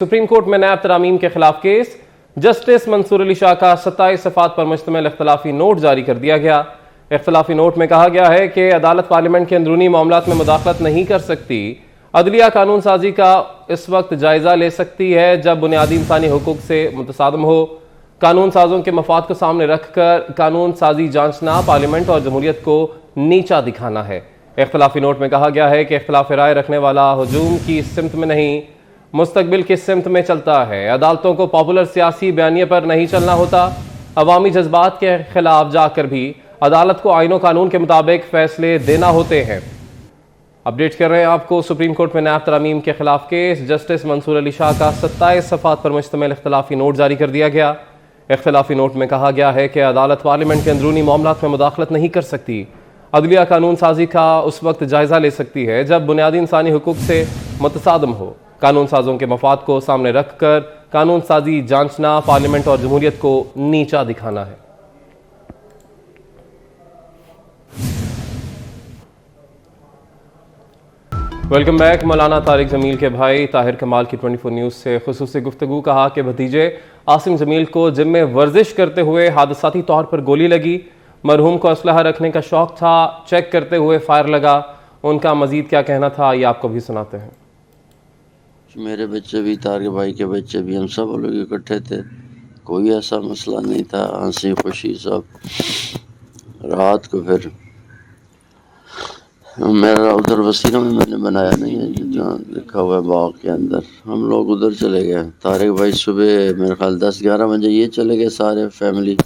Supreme court में नैब तरामीम के खिलाफ केस। जस्टिस मंसूर अली शाह का 27 सफ़ात पर मुश्तमिल इख्तलाफी नोट जारी कर दिया गया। इख्तलाफी नोट में कहा गया है कि अदालत पार्लियामेंट के अंदरूनी मामलात में मुदाखलत नहीं कर सकती। अदलिया कानून साजी का इस वक्त जायजा ले सकती है जब बुनियादी इंसानी हुकूक से मुतसादम हो। कानून साजों के मफाद को सामने रखकर कानून साजी जांचना पार्लियामेंट और जमहूरियत को नीचा दिखाना है। इख्तलाफी नोट में कहा गया है कि इख्तलाफ राय रखने वाला हुजूम की सिमत में नहीं, मुस्तकबिल की सिमत में चलता है। अदालतों को पॉपुलर सियासी बयानिए पर नहीं चलना होता। अवामी जज्बात के खिलाफ जाकर भी अदालत को आईन और कानून के मुताबिक फैसले देना होते हैं। अपडेट कर रहे हैं आपको। सुप्रीम कोर्ट में नैब तरामीम के खिलाफ केस। जस्टिस मंसूर अली शाह का 27 सफ़ात पर मुश्तमिल इख्तलाफी नोट जारी कर दिया गया। इख्तलाफी नोट में कहा गया है कि अदालत पार्लियामेंट के अंदरूनी मामलात में मुदाखलत नहीं कर सकती। अदलिया कानून साजी का उस वक्त जायजा ले सकती है जब बुनियादी इंसानी हुकूक से मुतसादम हो। कानून साजों के मफाद को सामने रखकर कानून साजी जांचना पार्लियामेंट और जमहूरियत को नीचा दिखाना है। Welcome back. मौलाना तारिक जमील के भाई ताहिर कमाल की 24 न्यूज़ से खुसूसी गुफ्तगू। कहा कि भतीजे आसिम जमील को जिम में वर्जिश करते हुए हादसाती तौर पर गोली लगी। मरहूम को असलहा रखने का शौक था, चेक करते हुए फायर लगा। उनका मजीद क्या कहना था ये आपको भी सुनाते हैं। मेरे बच्चे भी, तारिक भाई के बच्चे भी, हम सब लोग इकट्ठे थे। कोई ऐसा मसला नहीं था, हंसी खुशी सब। रात को फिर मेरा उधर वसीला में मैंने बनाया नहीं है जहाँ लिखा हुआ है बाग के अंदर। हम लोग उधर चले गए। तारिक भाई सुबह मेरे ख्याल 10-11 बजे ये चले गए सारे फैमिली।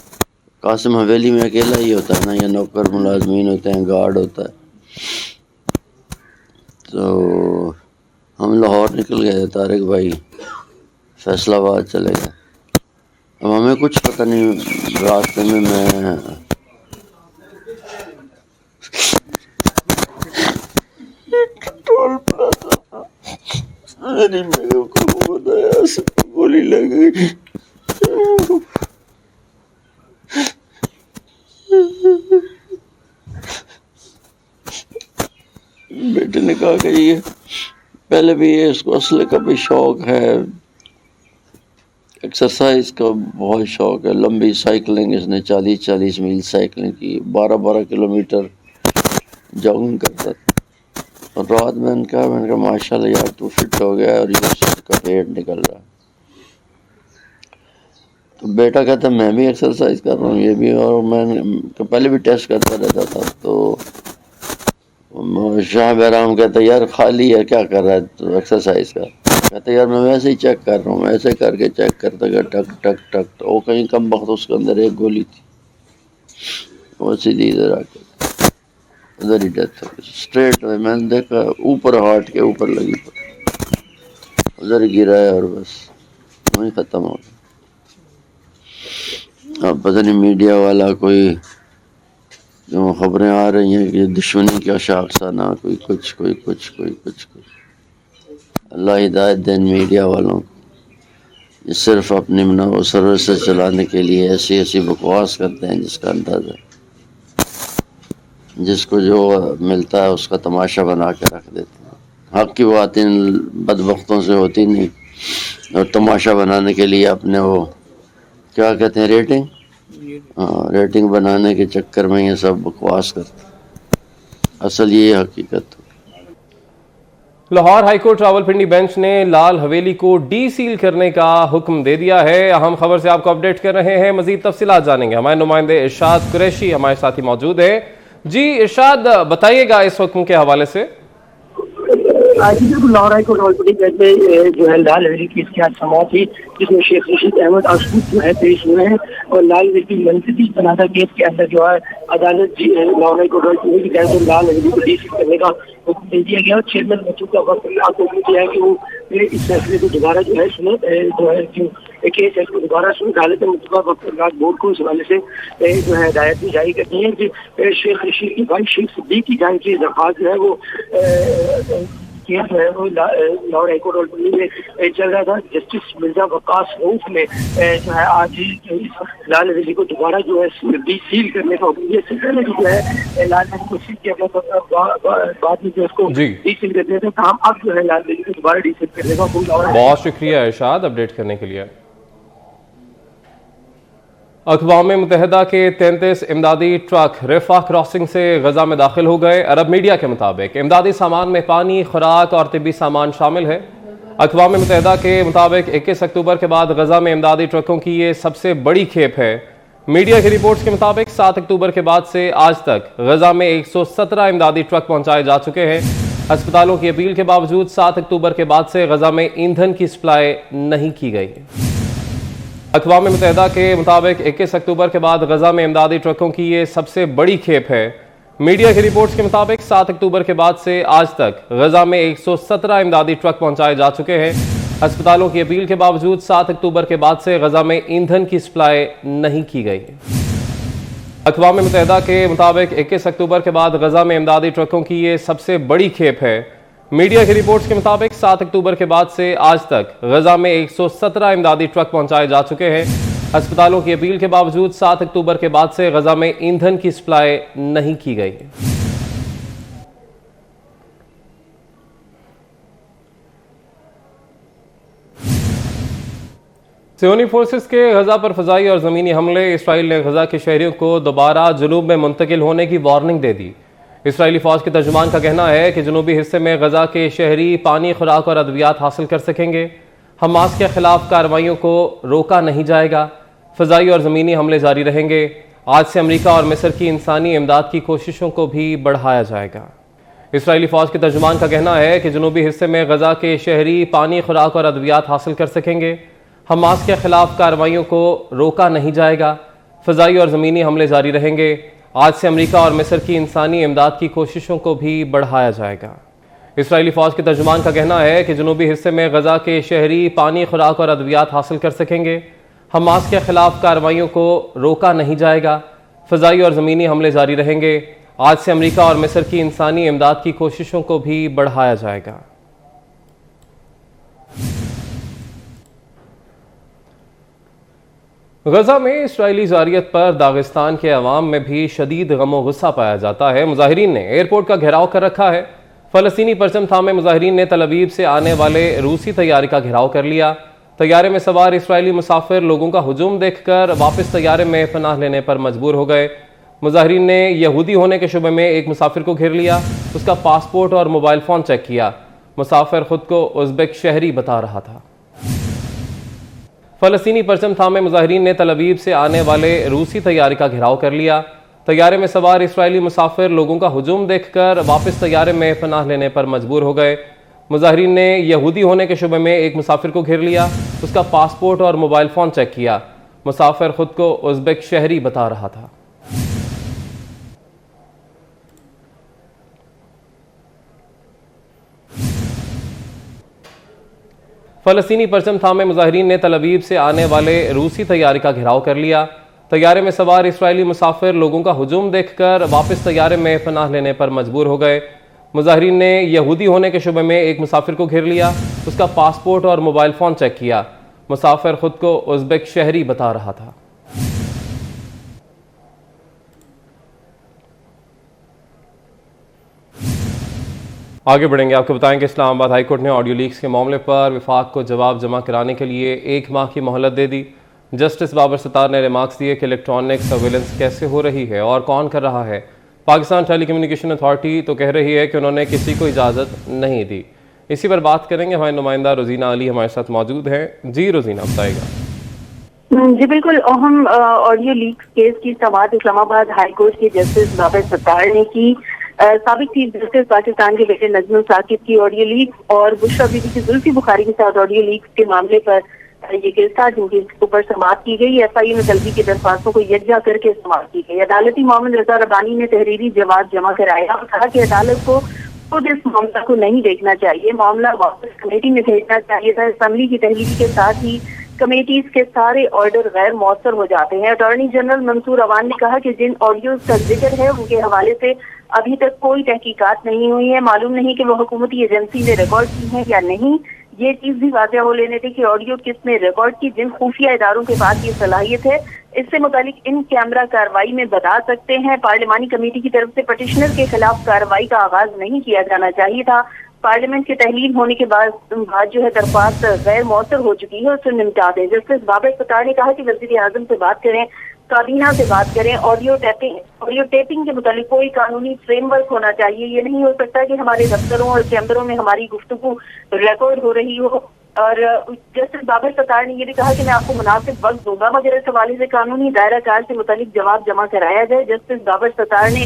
कासिम हवेली में अकेला ही होता है ना, ये नौकर मुलाजमीन होते हैं, गार्ड होता है। तो हम लाहौर निकल गए, तारिक भाई फैसलाबाद चले गए। अब हमें कुछ पता नहीं, रास्ते में मैं टोल प्लाजा मेरी मेरे को बताया सबको गोली लग गई। बेटे ने कहा कि ये पहले भी ये इसको असले का भी शौक है, एक्सरसाइज का बहुत शौक है। लंबी साइकिलिंग इसने 40-40 मील साइकिलिंग की, 12-12 किलोमीटर जॉगिंग करता था। और रात में मैंने कहा माशाल्लाह यार तू फिट हो गया और ये का पेट निकल रहा है। तो बेटा कहता मैं भी एक्सरसाइज कर रहा हूँ, ये भी। और मैं पहले भी टेस्ट करता रहता था। तो शाह बहराम कहता यार खाली है क्या कर रहा है तो एक्सरसाइज कर। कहता यार मैं वैसे ही चेक कर रहा हूँ। ऐसे करके चेक करता गया, टक टक टक। तो वो कहीं कम वक्त उसके अंदर एक गोली थी, वो सीधी इधर आके उधर ही डेथ हो गई स्ट्रेट। मैंने देखा ऊपर हार्ट के ऊपर लगी, उधर गिरा है और बस वहीं ख़त्म हो गया। अब पता नहीं मीडिया वाला कोई जो खबरें आ रही हैं कि दुश्मनी का शाखसाना, कोई कुछ कोई कुछ कोई कुछ कुछ। अल्लाह हिदायत दें मीडिया वालों को, ये सिर्फ अपनी मुनाफा सर्विस चलाने के लिए ऐसी ऐसी बकवास करते हैं जिसका अंदाज़ा, जिसको जो मिलता है उसका तमाशा बना के रख देते हैं। हक़ की बात इन बदबख्तों से होती नहीं, और तमाशा बनाने के लिए अपने वो क्या कहते हैं रेटिंग, रेटिंग बनाने के चक्कर में ये सब बकवास करते। असल ये हकीकत। लाहौर हाईकोर्ट रावलपिंडी बेंच ने लाल हवेली को डी सील करने का हुक्म दे दिया है। अहम खबर से आपको अपडेट कर रहे हैं, मजीद तफसीलात जानेंगे। हमारे नुमाइंदे इरशाद कुरैशी हमारे साथ ही मौजूद है। जी इरशाद, बताइएगा इस हुक्म के हवाले से। लाहौर हाईकोर्ट रावलपिंडी बेंच में जो है लाल हवेली की इसकी आज समाअत थी, जिसमें शेख रशीद अहमद आसूद जो है पेश हुए हैं। और लाल हवेली मंतकी तनाज़ा केस के अंदर जो है अदालत लाहौर हाईकोर्ट रावलपिंडी की तरफ से लाल हवेली को डी सील करने का हुक्म दे दिया गया। चेयरमैन मसूद वक्त को दिया है कि वो इस फैसले को दोबारा जो है सुने, जो है जो केस है इसको दोबारा सुने। अदालत ने वक्त बोर्ड को इस हवाले से जो है हिदायत भी जारी करती है कि शेख रशीद की भाई शेख सिद्दीक की जान की दरख्वास्त जो है वो केस जो है वो लाहौर हाईकोर्ट और दिल्ली में चल रहा था। जस्टिस मिर्जा वकास रऊफ ने जो है आज लाल वैली को दोबारा जो है डीसील करने का हुक्म दिया। पहले जो है लाल वैली को सील किया बाद में जो उसको डीसील कर दिया था, काम अब जो है लाल वैली को दोबारा डीसील करने का हुक्म। बहुत शुक्रिया इरशाद अपडेट करने के लिए। अक़वाम मुत्तहिदा के 33 इमदादी ट्रक रेफा क्रॉसिंग से गजा में दाखिल हो गए। अरब मीडिया के मुताबिक इमदादी सामान में पानी, खुराक और तिब्बी सामान शामिल है। अक़वाम मुत्तहिदा के मुताबिक 21 अक्टूबर के बाद गजा में इमदादी ट्रकों की ये सबसे बड़ी खेप है। मीडिया की रिपोर्ट्स के मुताबिक 7 अक्टूबर के बाद से आज तक गजा में 117 इमदादी ट्रक पहुंचाए जा चुके हैं। अस्पतालों की अपील के बावजूद 7 अक्टूबर के बाद से गजा में ईंधन की सप्लाई नहीं की गई। अक़वाम मुत्तहिदा के मुताबिक 21 अक्टूबर के बाद गजा में इमदादी ट्रकों की ये सबसे बड़ी खेप है। मीडिया की रिपोर्ट्स के मुताबिक 7 अक्टूबर के बाद से आज तक गजा में 117 इमदादी ट्रक पहुंचाए जा चुके हैं। अस्पतालों की अपील के बावजूद 7 अक्टूबर के बाद से गजा में ईंधन की सप्लाई नहीं की गई। अक़वाम मुत्तहिदा के मुताबिक 21 अक्टूबर के बाद गजा में इमदादी ट्रकों की ये सबसे बड़ी खेप है। मीडिया की रिपोर्ट्स के मुताबिक 7 अक्टूबर के बाद से आज तक गजा में 117 इमदादी ट्रक पहुंचाए जा चुके हैं। अस्पतालों की अपील के बावजूद 7 अक्टूबर के बाद से गजा में ईंधन की सप्लाई नहीं की गई। सियोनी फोर्सेस के गजा पर फजाई और ज़मीनी हमले। इसराइल ने गजा के शहरियों को दोबारा जुनूब में मुंतकिल होने की वार्निंग दे दी। इसराइली फौज के तर्जुमान का कहना है कि जनूबी हिस्से में गजा के शहरी पानी, खुराक और अद्वियात हासिल कर सकेंगे। हमास के खिलाफ कार्रवाइयों को रोका नहीं जाएगा। फजाई और ज़मीनी हमले जारी रहेंगे। आज से अमेरिका और मिस्र की इंसानी इमदाद की कोशिशों को भी बढ़ाया जाएगा। इसराइली फौज के तर्जुमान का कहना है कि जनूबी हिस्से में गजा के शहरी पानी, खुराक और अद्वियात हासिल कर सकेंगे। हमास के खिलाफ कार्रवाइयों को रोका नहीं जाएगा। फजाई और ज़मीनी हमले जारी रहेंगे। आज से अमेरिका और मिस्र की इंसानी इमदाद की कोशिशों को भी बढ़ाया जाएगा। इसराइली फौज के तर्जुमान का कहना है कि जनूबी हिस्से में गजा के शहरी पानी, खुराक और अद्वियात हासिल कर सकेंगे। हमास के खिलाफ कार्रवाइयों को रोका नहीं जाएगा। फजाई और ज़मीनी हमले जारी रहेंगे। आज से अमेरिका और मिस्र की इंसानी इमदाद की कोशिशों को भी बढ़ाया जाएगा। गजा में इसराइली जारियत पर दागिस्तान के अवाम में भी शदीद गम व गुस्सा पाया जाता है। मुजाहिरीन ने एयरपोर्ट का घेराव कर रखा है। फ़लस्तीनी परचम थामे मुजाहिरीन ने तल अवीव से आने वाले रूसी तैयारे का घेराव कर लिया। तैयारे में सवार इसराइली मुसाफिर लोगों का हुजूम देखकर वापस तैयारे में पनाह लेने पर मजबूर हो गए। मुजाहिरीन ने यहूदी होने के शुबे में एक मुसाफिर को घेर लिया। उसका पासपोर्ट और मोबाइल फ़ोन चेक किया। मुसाफिर खुद को उज़्बेक शहरी बता रहा था। फ़लस्तीनी परचम थामे मुजाहिरीन ने तल अवीव से आने वाले रूसी तैयारे का घेराव कर लिया। तैयारे में सवार इसराइली मुसाफिर लोगों का हुजूम देखकर वापस तैयारे में पनाह लेने पर मजबूर हो गए। मुजाहिरीन ने यहूदी होने के शुबे में एक मुसाफिर को घेर लिया। उसका पासपोर्ट और मोबाइल फ़ोन चेक किया। मुसाफिर खुद को उज़्बेक शहरी बता रहा था। फ़लस्तीनी परचम थामे मुजाहिरीन ने तल अवीव से आने वाले रूसी तैयारे का घेराव कर लिया। तैयारे में सवार इसराइली मुसाफिर लोगों का हुजूम देखकर वापस तैयारे में पनाह लेने पर मजबूर हो गए। मुजाहिरीन ने यहूदी होने के शुबे में एक मुसाफिर को घेर लिया। उसका पासपोर्ट और मोबाइल फ़ोन चेक किया। मुसाफिर खुद को उज़्बेक शहरी बता रहा था। आगे बढ़ेंगे, आपको बताएंगे इस्लामाबाद हाईकोर्ट ने ऑडियो लीक्स के मामले पर विफाक को जवाब जमा कराने के लिए 1 माह की मोहलत दे दी। जस्टिस बाबर सत्तार ने रिमार्क्स दिए कि इलेक्ट्रॉनिक सर्वेलेंस कैसे हो रही है और कौन कर रहा है। पाकिस्तान टेली कम्युनिकेशन अथॉरिटी तो कह रही है कि उन्होंने किसी को इजाज़त नहीं दी। इसी पर बात करेंगे। हमारे नुमाइंदा रोजीना अली हमारे साथ मौजूद हैं। जी रोजीना, बताइएगा। जी बिल्कुल, अहम ऑडियो लीक्स केस की समाअत इस्लामाबाद हाईकोर्ट के जस्टिस बाबर सत्तार ने की। साबिक चीफ जस्टिस पाकिस्तान के बेटे नजमुल साकिब की ऑडियो लीक और बुशरा बीबी की जुल्फी बुखारी के साथ ऑडियो लीक के मामले पर ये केस था, जिनके ऊपर समाअत की गई। एफआईए में तलबी की दरख्वास्तों को यकजा करके समाअत की गई। अदालती मामले रजा रब्बानी ने तहरीरी जवाब जमा कराया और कहा कि अदालत को खुद इस मामला को नहीं देखना चाहिए, मामला वापस कमेटी में भेजना चाहिए था। असम्बली की तहरीरी के साथ ही कमेटीज के सारे ऑर्डर गैर मौसर हो जाते हैं। अटॉर्नी जनरल मंसूर अवान ने कहा कि जिन ऑडियोज का जिक्र है उनके हवाले से अभी तक कोई तहकीकात नहीं हुई है, मालूम नहीं कि वो हुकूमती एजेंसी ने रिकॉर्ड की है या नहीं। ये चीज भी वाज़ेह हो लेने थी कि ऑडियो किसने रिकॉर्ड की, जिन खुफिया इदारों के पास ये सलाहियत है इससे मुतालिक इन कैमरा कार्रवाई में बता सकते हैं। पार्लिमानी कमेटी की तरफ से पटिशनर के खिलाफ कार्रवाई का आगाज नहीं किया जाना चाहिए था। पार्लियामेंट के तहलील होने के बाद जो है दरख्वास्त गैर मौसर हो चुकी है, उसे निपटा दें। जस्टिस बाबर सत्तार ने कहा कि वज़ीर आज़म से बात करें, काबीना से बात करें। ऑडियो टेपिंग के मुतालिक कोई कानूनी फ्रेमवर्क होना चाहिए। ये नहीं हो सकता कि हमारे दफ्तरों और चैम्बरों में हमारी गुफ्तगू रिकॉर्ड हो रही हो। और जस्टिस बाबर सत्तार ने ये भी कहा कि मैं आपको मुनासिब वक्त दूंगा मगर इस हवाले से कानूनी दायरा कार से मुतालिक जवाब जमा कराया जाए। जस्टिस बाबर सत्तार ने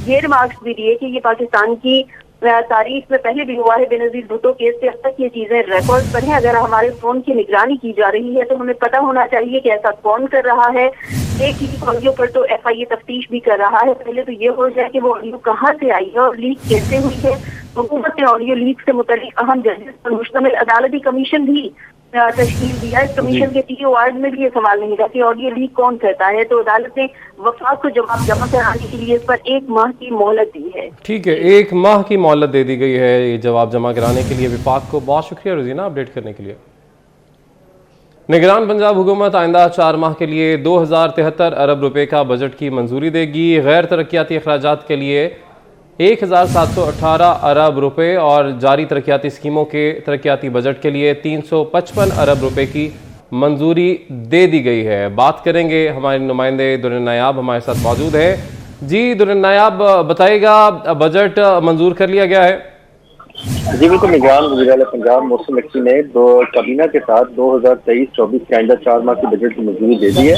ये रिमार्क्स भी दिए कि ये पाकिस्तान की तारीख में पहले भी हुआ है। बेनजीर भुट्टो केस से अब तक ये चीजें रिकॉर्ड पर हैं। अगर हमारे फोन की निगरानी की जा रही है तो हमें पता होना चाहिए कि ऐसा कौन कर रहा है। एक ही ऑडियो पर तो FIA तफ्तीश भी कर रहा है। पहले तो ये हो जाए कि वो ऑडियो कहाँ से आई है और लीक कैसे हुई है। हुकूमत ने ऑडियो लीक से मुतल्लिक अहम जजेस पर मुश्तमिल अदालती कमीशन भी तश्कील दिया। इस कमीशन के TO वार्ड में भी ये सवाल नहीं था कि ऑडियो लीक कौन करता है। तो अदालत ने वफाक को जवाब जमा कराने के लिए इस पर 1 माह की मोहलत दी है। ठीक है, 1 माह की मोहलत दे दी गई है ये जवाब जमा कराने के लिए विफाक को। बहुत शुक्रिया रोजीना अपडेट करने के लिए। निगरान पंजाब हुकूमत आइंदा 4 माह के लिए 2073 अरब रुपए का बजट की मंजूरी देगी। गैर तरक्याती अखराजात के लिए 1718 अरब रुपए और जारी तरक्याती स्कीमों के तरक्याती बजट के लिए 355 अरब रुपए की मंजूरी दे दी गई है। बात करेंगे, हमारे नुमाइंदे दुर्र नायाब हमारे साथ मौजूद हैं। जी दुर्र नायाब, बताइएगा, बजट मंजूर कर लिया गया है? जी बिल्कुल, निगरान वज़ीर-ए-आला पंजाब मोहसिन नकवी ने काबीना के साथ 2023-24 के आइंदा 4 माह की बजट की मंजूरी दे दी है।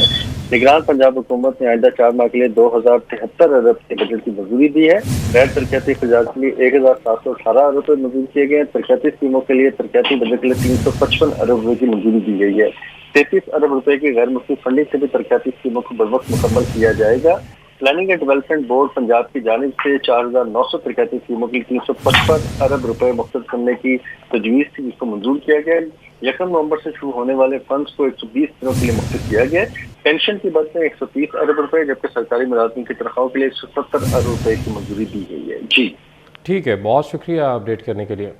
निगरान पंजाब हुकूमत ने आइंदा 4 माह के लिए 2073 अरब के बजट की मंजूरी दी है। गैर तरक्याती खर्चात के लिए 1718 अरब रुपये मंजूर किए गए हैं। तरक्याती स्कीमों के लिए तरक्याती बजट के लिए 355 अरब रुपये की मंजूरी दी गई है। 33 अरब रुपए की गैर मुल्की फंडिंग से भी तरक्याती स्कीमों को बरवक्त मुकम्मल किया जाएगा। Planning and development board Punjab की जानिब से 4900 तरक्याती स्कीमों के लिए 355 अरब रुपए मुख्तस करने की तजवीज़ थी, जिसको मंजूर किया गया। 1 नवंबर से शुरू होने वाले फंड्स को 120 दिनों के लिए मुख्तस किया गया। पेंशन की बद में 130 अरब रुपए, जबकि सरकारी मुलाजिम की तनख्वाहों के लिए 170 अरब रुपए की मंजूरी दी गई है। जी ठीक है, बहुत शुक्रिया अपडेट करने के लिए।